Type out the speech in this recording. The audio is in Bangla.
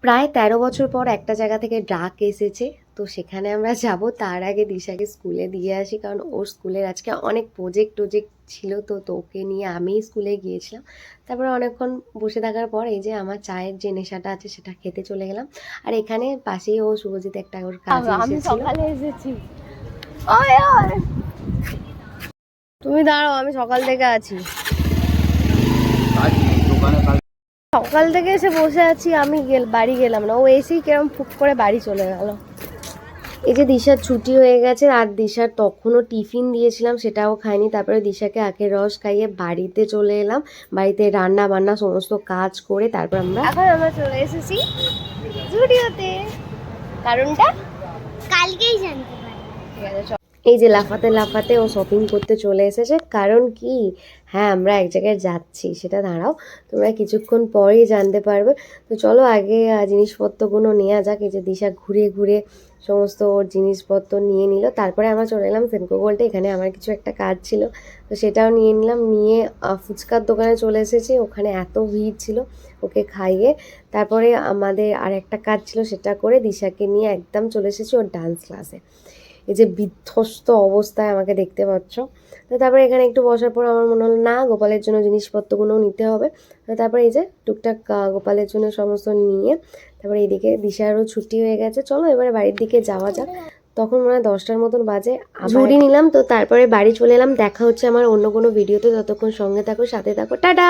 প্রায় ১৩ বছর পর একটা জায়গা থেকে ডাক এসেছে, তো সেখানে আমরা যাব। তার আগে দিশাকে স্কুলে দিয়ে আসি, কারণ ওর স্কুলের আজকে অনেক প্রজেক্ট ছিল। তো ওকে নিয়ে আমি স্কুলে গিয়েছিলাম। তারপরে অনেকক্ষণ বসে থাকার পর এই যে আমার চায়ের যে নেশাটা আছে সেটা খেতে চলে গেলাম। আর এখানে পাশেই ও শুভজিৎ একটা ওর কাজে আমি এসেছিল। সকালে এসেছি। তুমি দাঁড়াও, আমি সকাল থেকে আছি। সকাল থেকে এসে বসে আছি, আমি বাড়ি গেলাম না। ও এসেই কেরম ফুক করে বাড়ি চলে গেল। এই যে দিশার ছুটি হয়ে গেছে, আর দিশার তখনও টিফিন দিয়েছিলাম, সেটাও খাইনি। তারপরে দিশাকে আখের রস খাইয়ে বাড়িতে চলে এলাম। বাড়িতে রান্না বান্না সমস্ত কাজ করে তারপর আমরা চলে এসেছি জুডিওতে। কারণটা কালকেই জানতে পারি। ঠিক আছে, এই যে লাফাতে লাফাতে ও শপিং করতে চলে এসেছে। কারণ কি, হ্যাঁ আমরা এক জায়গায় যাচ্ছি, সেটা দাঁড়াও তোমরা কিছুক্ষণ পরেই জানতে পারবে। তো চলো আগে জিনিসপত্রগুলো নেওয়া যাক। এই যে দিশা ঘুরে ঘুরে সমস্ত ওর জিনিসপত্র নিয়ে নিল। তারপরে আমরা চলে এলাম সেনকো গোল্ডে। এখানে আমার কিছু একটা কাজ ছিল, তো সেটাও নিয়ে নিলাম। নিয়ে ফুচকার দোকানে চলে এসেছি। ওখানে এত ভিড় ছিল, ওকে খাইয়ে তারপরে আমাদের আর একটা কাজ ছিল, সেটা করে দিশাকে নিয়ে একদম চলে এসেছি ওর ডান্স ক্লাসে। এই যে বিধ্বস্ত অবস্থায় আমাকে দেখতে পাচ্ছ। তো তারপরে এখানে একটু বসার পর আমার মনে হলো না, গোপালের জন্য জিনিসপত্রগুলোও নিতে হবে। তো তারপরে এই যে টুকটাক গোপালের জন্য সমস্ত নিয়ে তারপরে এইদিকে দিশারও ছুটি হয়ে গেছে। চলো এবারে বাড়ির দিকে যাওয়া যাক। তখন মনে হয় 10টার মতন বাজে। ঝুড়ি নিলাম, তো তারপরে বাড়ি চলে এলাম। দেখা হচ্ছে আমার অন্য কোনো ভিডিওতে। ততক্ষণ সঙ্গে থাকো, সাথে থাকো, টাটা।